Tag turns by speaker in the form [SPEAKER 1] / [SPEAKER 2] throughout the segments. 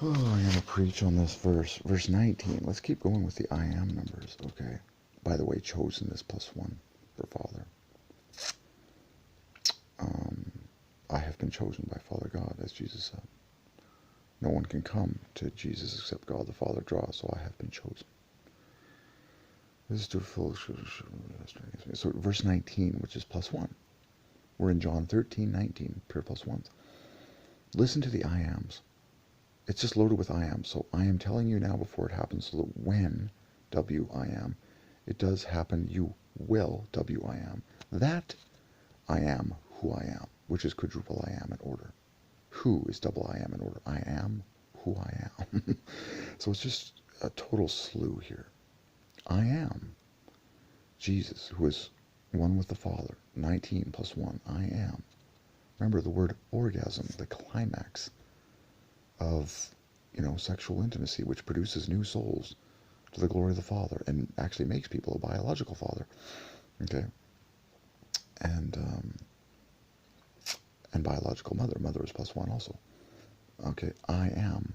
[SPEAKER 1] Oh, I'm going to preach on this verse. Verse 19. Let's keep going with the I am numbers. Okay. By the way, chosen is +1 for Father. I have been chosen by Father God, as Jesus said. No one can come to Jesus except God the Father draws, so I have been chosen. This is to fulfill. So verse 19, which is +1. We're in John 13:19, pure +1s. Listen to the I ams. It's just loaded with I am. So I am telling you now before it happens, so that when W-I am, it does happen, you will W-I am. That I am who I am, which is quadruple I am in order. Who is double I am in order. I am who I am. So it's just a total slew here. I am Jesus, who is one with the Father. 19 + 1. I am. Remember the word orgasm, the climax of, sexual intimacy, which produces new souls to the glory of the Father and actually makes people a biological father. Okay? And biological mother. Mother is +1 also. Okay, I am.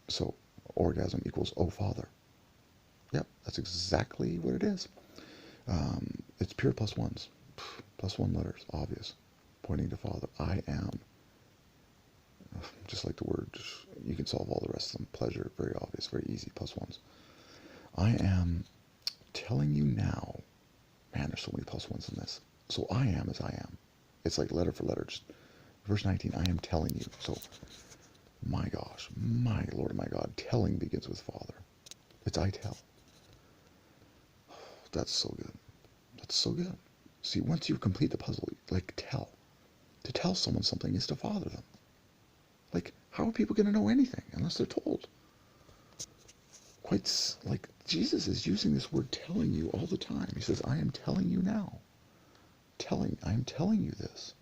[SPEAKER 1] So orgasm equals oh Father. Yep, that's exactly what it is. It's pure +1s. +1 letters, obvious, pointing to Father. I am. Just like the word, you can solve all the rest of them. Pleasure, very obvious, very easy, +1s. I am telling you now. Man, there's so many +1s in this. So I am as I am. It's like letter for letter. Just verse 19, I am telling you. So, my gosh, my Lord, my God, telling begins with Father. It's I tell. That's so good. That's so good. See, once you complete the puzzle, like tell. To tell someone something is to father them. Like, how are people going to know anything unless they're told? Quite like Jesus is using this word telling you all the time. He says, I am telling you now. I am telling you this.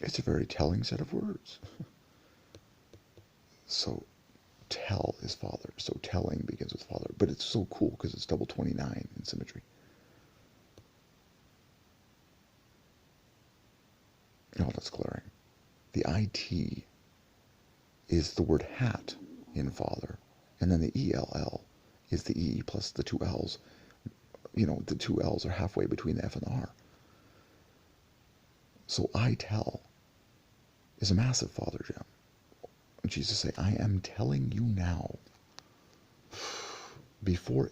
[SPEAKER 1] It's a very telling set of words. So, tell is Father. So telling begins with Father. But it's so cool because it's double 29 in symmetry. Oh, that's glaring. The IT is the word hat in Father. And then the ELL is the E plus the two L's. The two L's are halfway between the F and the R. So I tell is a massive Father gem. Jesus say, I am telling you now. Before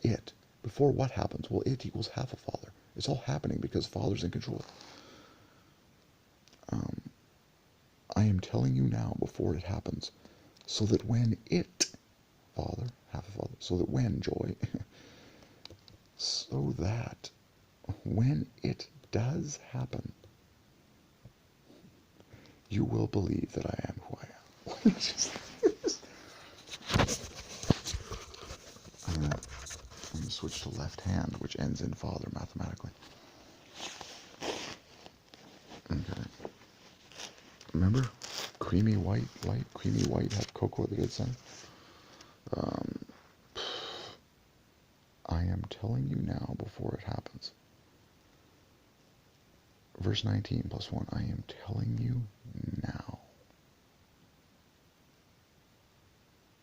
[SPEAKER 1] what happens? Well, it equals half a Father. It's all happening because Father's in control. I am telling you now before it happens, so that when it, Father, half a Father, so that when, joy, so that when it does happen, you will believe that I am who I am. I'm going to switch to left hand, which ends in Father mathematically. Okay. Remember? Creamy white, light, creamy white, have cocoa at the good center. I am telling you now before it happens. Verse 19 + 1, I am telling you now.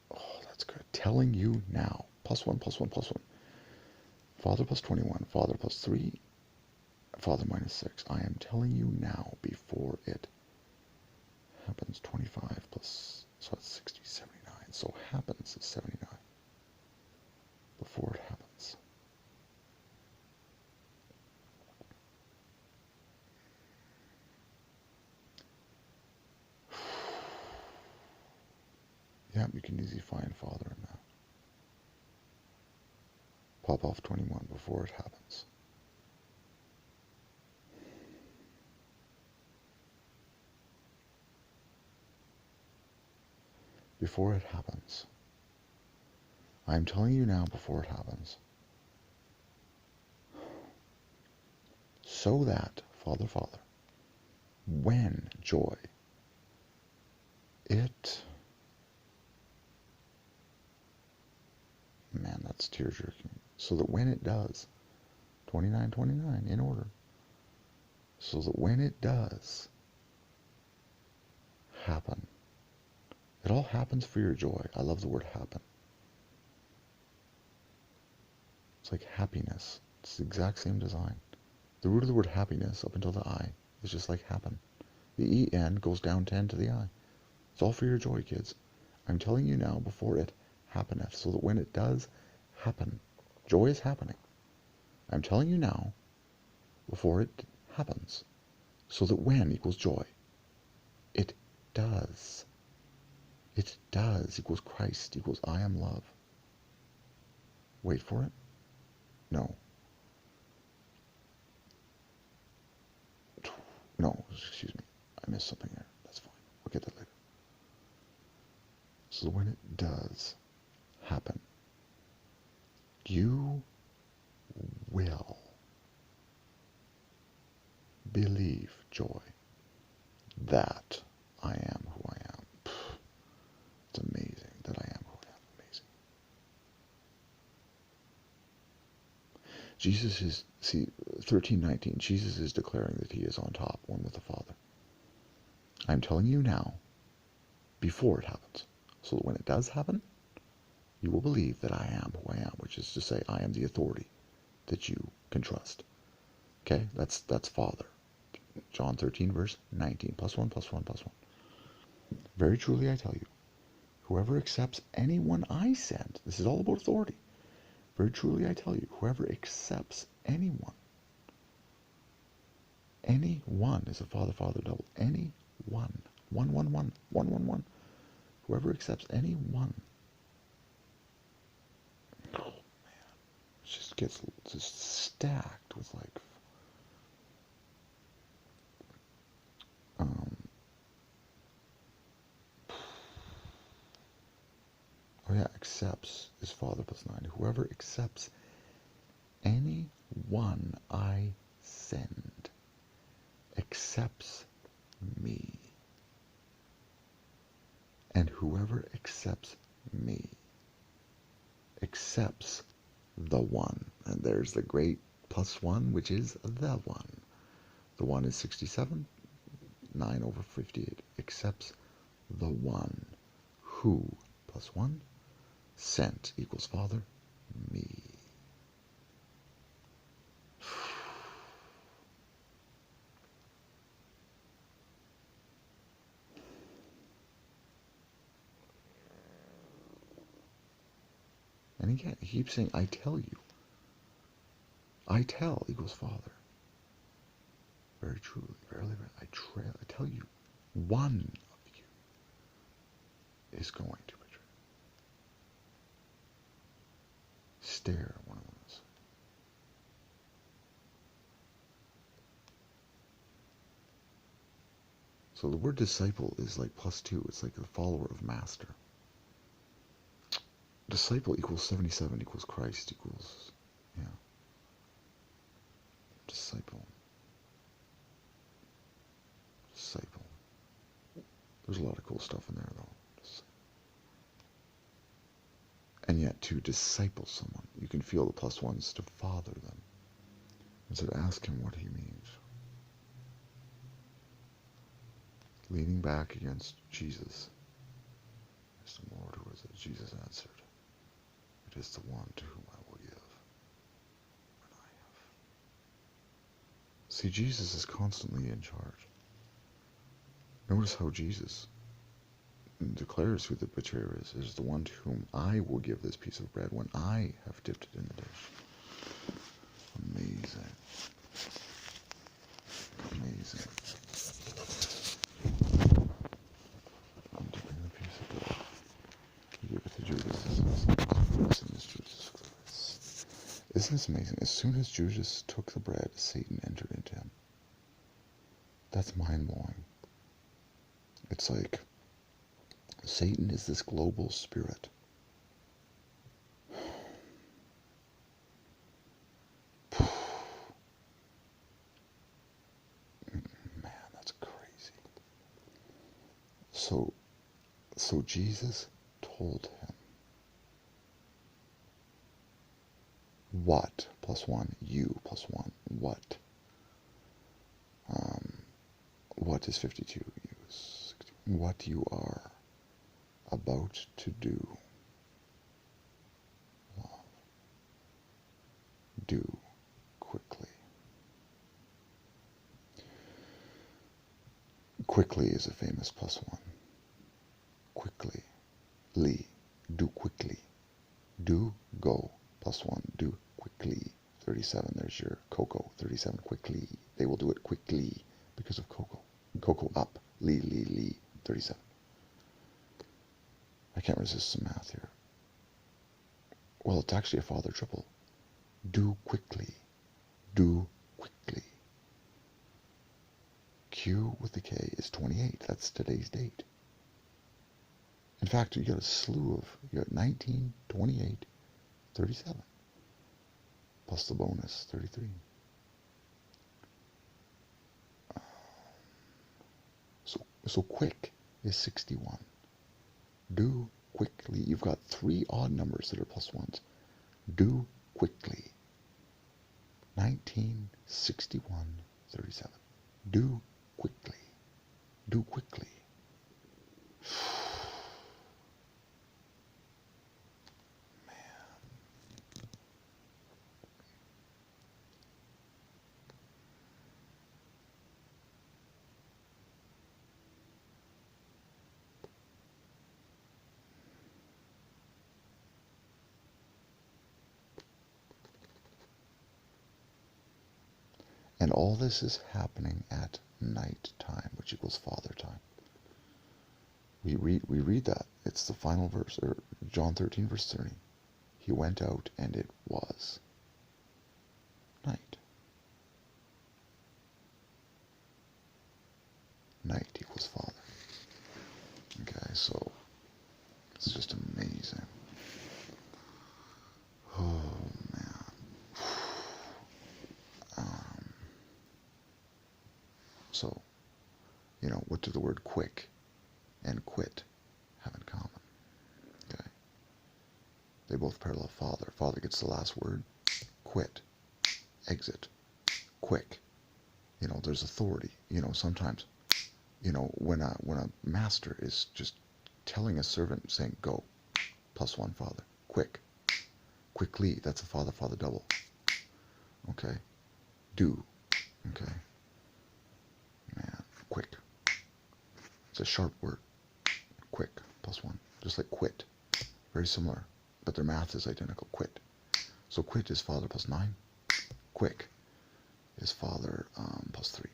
[SPEAKER 1] Oh, that's good. Telling you now. +1 + 1 + 1. Father +21, Father +3, Father -6. I am telling you now before it happens. 25 plus, so that's 60, 79. So happens is 79. Before it happens. Yeah, you can easily find Father in that. Pop off 21 before it happens. Before it happens. I am telling you now before it happens. So that, Father, Father, when joy, it, man, that's tear-jerking. So that when it does, 29, 29 in order. So that when it does, happen. It all happens for your joy. I love the word happen. It's like happiness. It's the exact same design. The root of the word happiness up until the I is just like happen. The EN goes down to end to the I. It's all for your joy, kids. I'm telling you now before it happeneth, so that when it does happen, joy is happening. I'm telling you now before it happens, so that when equals joy, it does. It does equals Christ equals I am love. Wait for it? No. No, excuse me. I missed something there. That's fine. We'll get that later. So when it does happen, you will believe, joy, that I am who I am. It's amazing that I am who I am. Amazing. Jesus is, see, 13:19, Jesus is declaring that he is on top, one with the Father. I'm telling you now, before it happens, so that when it does happen, you will believe that I am who I am, which is to say, I am the authority that you can trust. Okay, that's Father. John 13, verse 19, plus one, plus one, plus one. Very truly I tell you, whoever accepts anyone I send, this is all about authority. Very truly I tell you, whoever accepts anyone is a father, father, double, one, whoever accepts anyone, oh man, it just gets just stacked with like, oh yeah, accepts is father plus 9. Whoever accepts any one I send accepts me. And whoever accepts me accepts the one. And there's the great plus one, which is the one. The one is 67, 9 over 58. Accepts the one who plus one sent equals Father, me. And again, he keeps saying, I tell you. I tell equals Father. Very truly, verily, verily, I tell you, one of you is going to betray. Stare at one of them. So the word disciple is like plus 2. It's like the follower of master. Disciple equals 77 equals Christ equals, yeah. Disciple. Disciple. There's a lot of cool stuff in there though. And yet to disciple someone, you can feel the plus ones to father them. And so to ask him what he means. Leaning back against Jesus. Is the Lord who is it? Jesus answered. It is the one to whom I will give when I have. See, Jesus is constantly in charge. Notice how Jesus declares who the betrayer is. It is the one to whom I will give this piece of bread when I have dipped it in the dish. Amazing. Amazing. I'm dipping the piece of bread. Give it to Judas. Isn't this amazing? As soon as Judas took the bread, Satan entered into him. That's mind-blowing. It's like Satan is this global spirit. Man, that's crazy. So Jesus told him, what plus one, you plus one, what? What is 52? You is 61. what you are about to do, love, do quickly. Quickly is a famous +1. Quickly. Li. Do quickly. Do go +1. Do quickly. 37. There's your Coco. 37. Quickly. They will do it quickly because of Coco. Coco up. Li, li, li. 37. I can't resist some math here. Well, it's actually a father triple. Do quickly. Do quickly. Q with the K is 28. That's today's date. In fact, you got a slew of, you got 19, 28, 37. Plus the bonus, 33. So quick is 61. Do quickly. You've got 3 odd numbers that are +1s. Do quickly. 19, 61, 37. Do quickly. Do quickly. And all this is happening at night time, which equals father time. We read that. It's the final verse, or John 13, verse 30. He went out, and it was night. Night equals father. Okay, so it's just amazing. Oh, man. So, what do the word quick and quit have in common? Okay. They both parallel father. Father gets the last word. Quit. Exit. Quick. There's authority. Sometimes, when a master is just telling a servant, saying, go, +1 father. Quick. Quickly. That's a father double. Okay. Do. Okay. Man. Quick. It's a sharp word. Quick. +1. Just like quit. Very similar. But their math is identical. Quit. So quit is father +9. Quick is father +3.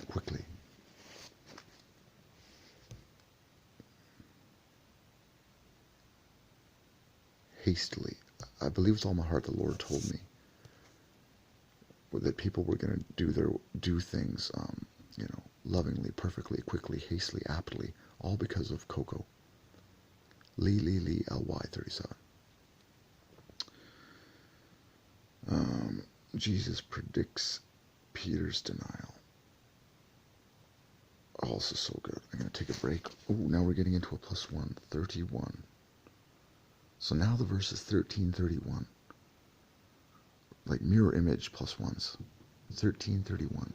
[SPEAKER 1] Quickly. Hastily. I believe with all my heart the Lord told me that people were going to do things, lovingly, perfectly, quickly, hastily, aptly, all because of Coco. Lee, Ly, 37. Jesus predicts Peter's denial. Oh, this is so good. I'm going to take a break. Oh, now we're getting into a +1, 31. So now the verse is 13:31. Like mirror image +1s. 13:31.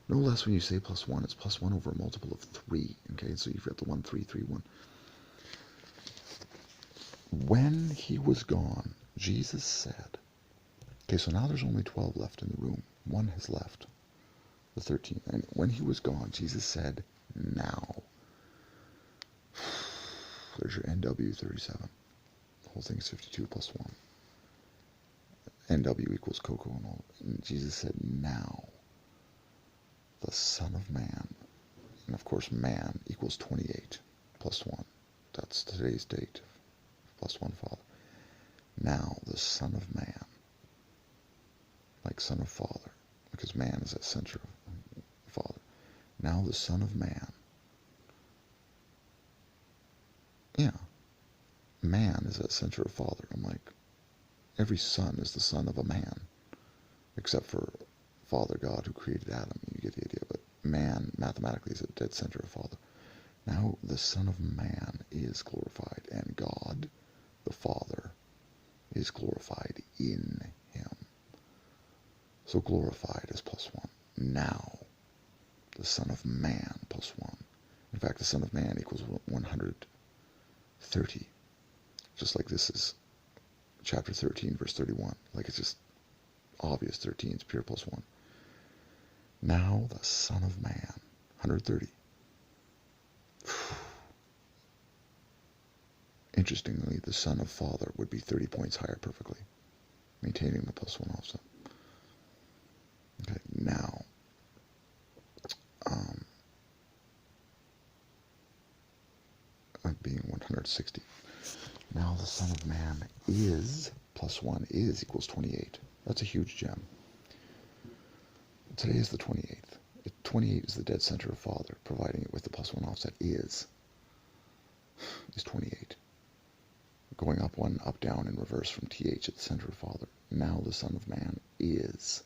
[SPEAKER 1] No less when you say +1, it's +1 over a multiple of 3. Okay, so you've got the 1, 3, 3, 1. When he was gone, Jesus said, okay, so now there's only 12 left in the room. 1 has left. The 13. And when he was gone, Jesus said, now. There's your NW 37. The whole thing is 52 +1. NW equals Coco and all. And Jesus said, now, the Son of Man. And of course, man equals 28 +1. That's today's date. +1 father. Now, the Son of Man. Like son of father. Because man is at center of father. Now, the Son of Man. Yeah. Man is at center of father. I'm like, every son is the son of a man. Except for Father God who created Adam. You get the idea. But man, mathematically, is at dead center of father. Now the Son of Man is glorified, and God, the Father, is glorified in him. So glorified is +1. Now, the the Son of Man plus 1. In fact, the Son of Man equals 130. Just like this is chapter 13, verse 31. Like it's just obvious 13 is pure plus 1. Now the Son of Man, 130. Interestingly, the Son of Father would be 30 points higher perfectly, maintaining the plus 1 offset. Okay, now, being 160. Now the Son of Man is, plus 1 is equals 28. That's a huge gem. Today is the 28th. 28 is the dead center of Father, providing it with the plus 1 offset is 28. Going up 1, up, down, in reverse from TH at the center of Father. Now the Son of Man is.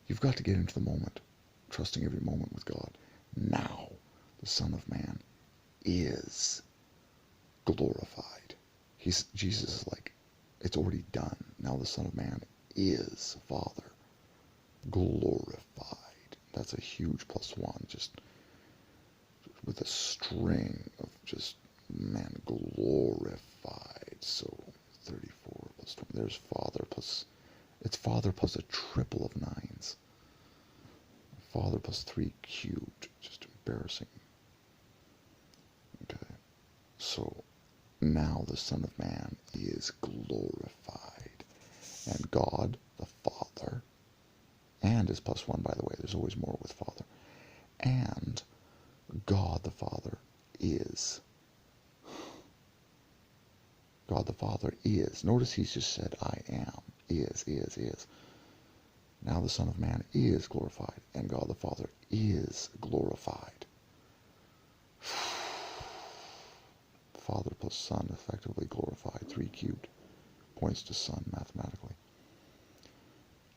[SPEAKER 1] You've got to get into the moment, trusting every moment with God. Now the Son of Man is glorified. Jesus is like, it's already done. Now the Son of Man is Father glorified. That's a huge plus 1, just with a string of just, man, glorified. So 34 plus 20, there's Father plus, it's Father plus a triple of 9s. Father plus 3 cubed, just embarrassing. Okay, so now the Son of Man is glorified, and God the Father, and is plus 1, by the way, there's always more with Father, and God the Father is. God the Father is. Notice he's just said, I am. Is. Now the Son of Man is glorified, and God the Father is glorified. Father plus Son effectively glorified, 3 cubed. Points to Son mathematically.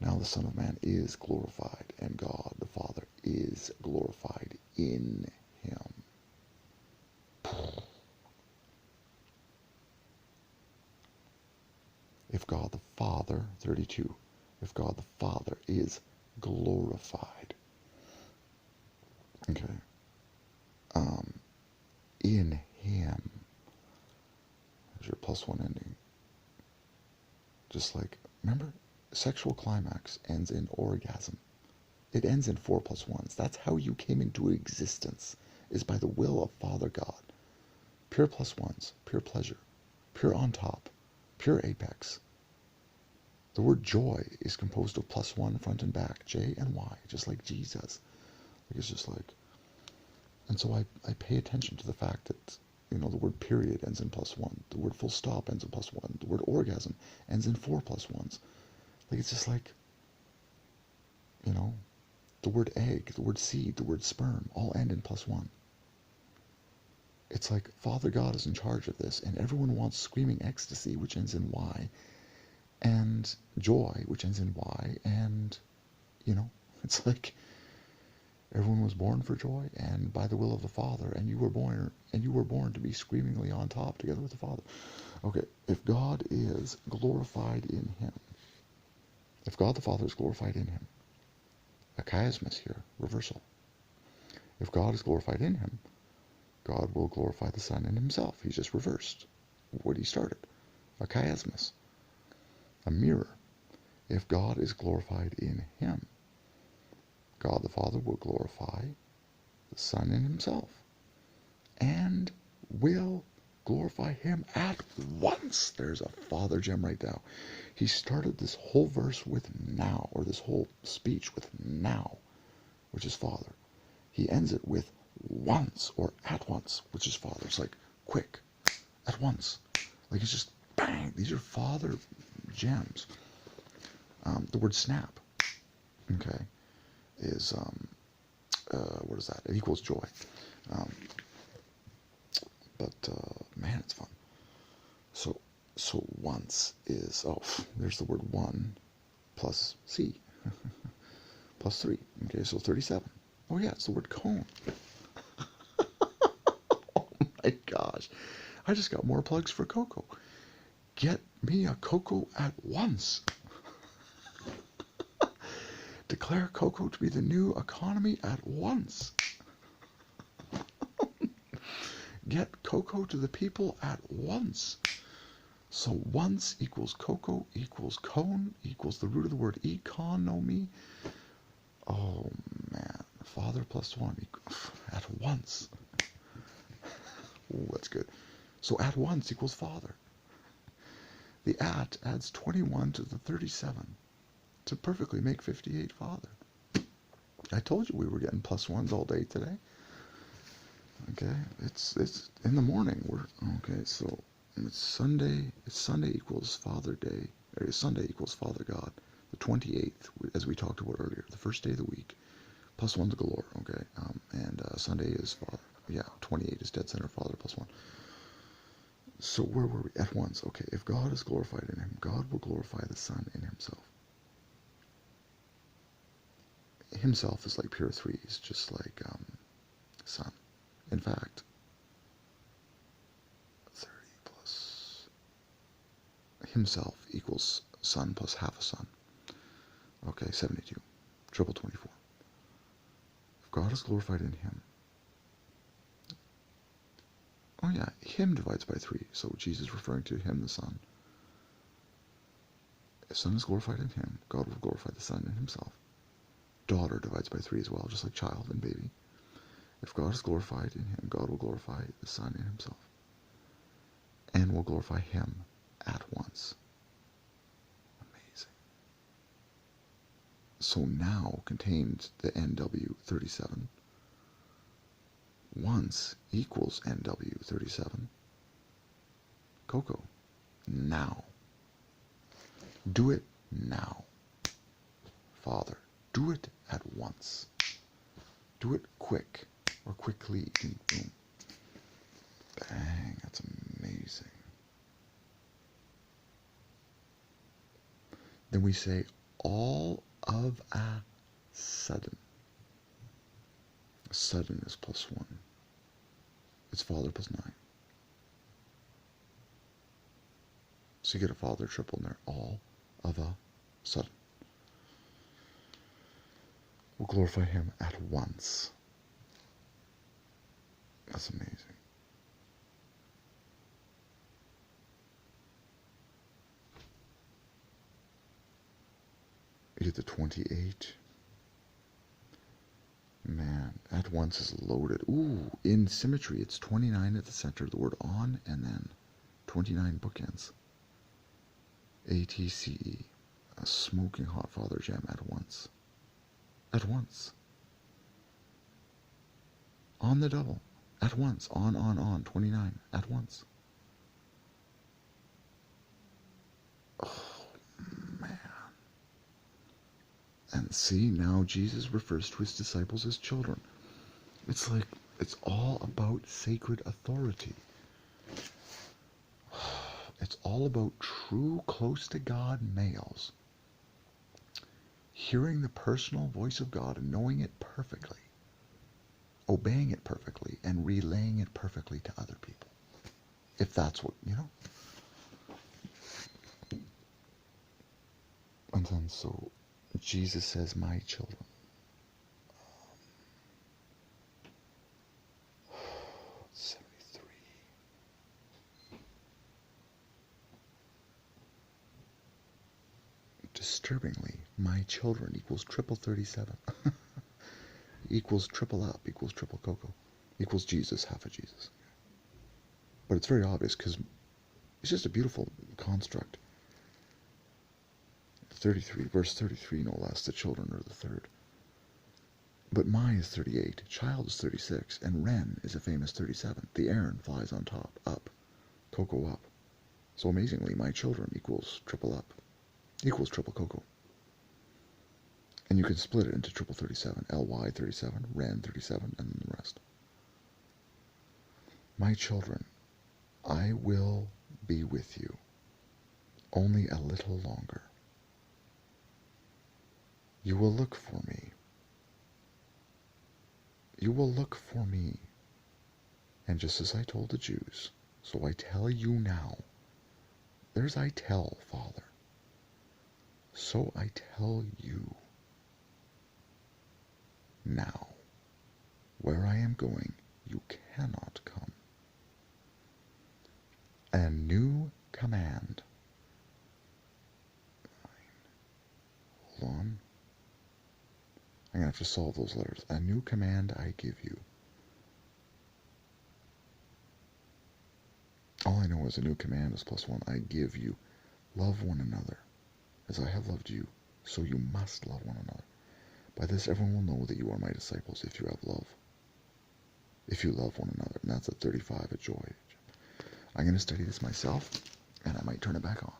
[SPEAKER 1] Now the Son of Man is glorified, and God the Father is glorified in him. If God the Father, 32, if God the Father is glorified, okay, in him, there's your plus 1 ending. Just like, remember, sexual climax ends in orgasm. It ends in 4 plus 1s. That's how you came into existence, is by the will of Father God. Pure plus 1s, pure pleasure, pure on top, pure apex. The word joy is composed of plus 1 front and back, J and Y, just like Jesus. Like it's just like, and so I pay attention to the fact that, you know, the word period ends in plus 1, the word full stop ends in plus 1, the word orgasm ends in 4 plus 1s. Like it's just like, you know, the word egg, the word seed, the word sperm, all end in plus 1. It's like Father God is in charge of this, and everyone wants screaming ecstasy, which ends in Y, and joy, which ends in Y, and, you know, it's like everyone was born for joy, and by the will of the Father, and you were born to be screamingly on top together with the Father. Okay, if God is glorified in him, if God the Father is glorified in him, a chiasmus here, reversal. If God is glorified in him, God will glorify the Son in himself. He's just reversed what he started. A chiasmus. A mirror. If God is glorified in him, God the Father will glorify the Son in himself and will glorify him at once. There's a Father gem right now. He started this whole verse with now, or this whole speech with now, which is Father. He ends it with once, or at once, which is Father. It's like quick, at once. Like it's just bang. These are Father gems. The word snap, okay, is, what is that? It equals joy. Man, it's fun. So once is, oh, there's the word 1 plus C, plus 3. Okay, so 37. Oh yeah, it's the word cone. Oh my gosh. I just got more plugs for Coco. Get me a Coco at once. Declare cocoa to be the new economy at once. Get cocoa to the people at once. So once equals cocoa equals cone equals the root of the word economy. Oh man, father plus one at once. Oh, that's good. So at once equals father. The at adds 21 to the 37 to perfectly make 58 father. I told you we were getting plus ones all day today. Okay, it's in the morning. Okay, so it's Sunday. It's Sunday equals Father Day. Or Sunday equals Father God. The 28th, as we talked about earlier, the first day of the week. Plus one's galore. Okay, and Sunday is Father. Yeah, 28 is dead center Father plus one. So where were we? At once. Okay, if God is glorified in him, God will glorify the Son in himself. Himself is like pure threes, just like Son. In fact, 30 plus himself equals Son plus half a Son. Okay, 72. Triple 24. If God is glorified in him. Oh yeah, him divides by 3. So Jesus referring to him, the Son. If Son is glorified in him, God will glorify the Son in himself. Daughter divides by 3 as well, just like child and baby. If God is glorified in him, God will glorify the Son in himself. And will glorify him at once. Amazing. So now contains the NW37. Once equals NW37. Cocoa. Now. Do it now. Father, do it at once. Do it quick or quickly. Boom. Bang, that's amazing. Then we say all of a sudden. A sudden is plus 1. It's Father plus 9. So you get a Father triple in there. All of a sudden. We'll glorify him at once. That's amazing. You get the 28. Man, at once is loaded. Ooh, in symmetry, it's 29 at the center, the word on, and then 29 bookends. ATCE, a smoking hot Father gem at once. At once. On the double. At once. On. 29. At once. Oh, man. And see, now Jesus refers to his disciples as children. It's like, it's all about sacred authority. It's all about true close to God males hearing the personal voice of God and knowing it perfectly, obeying it perfectly, and relaying it perfectly to other people. If that's what, And then so Jesus says, my children. Disturbingly, my children equals triple 37. Equals triple up, equals triple cocoa, equals Jesus, half of Jesus. But it's very obvious because it's just a beautiful construct. 33, verse 33, no less, the children are the third. But my is 38, child is 36, and Ren is a famous 37. The Aaron flies on top, up, cocoa up. So amazingly, my children equals triple up, equals triple cocoa. And you can split it into triple 37, LY 37, Ren 37, and then the rest. My children, I will be with you only a little longer. You will look for me. You will look for me. And just as I told the Jews, so I tell you now. There's I tell, Father. So I tell you. now. Where I am going, you cannot come. A new command. Hold on. I'm going to have to solve those letters. A new command I give you. All I know is a new command is +1. I give you. Love one another. As I have loved you, so you must love one another. By this everyone will know that you are my disciples if you have love. If you love one another. And that's at 35 at Joy. I'm going to study this myself, and I might turn it back on.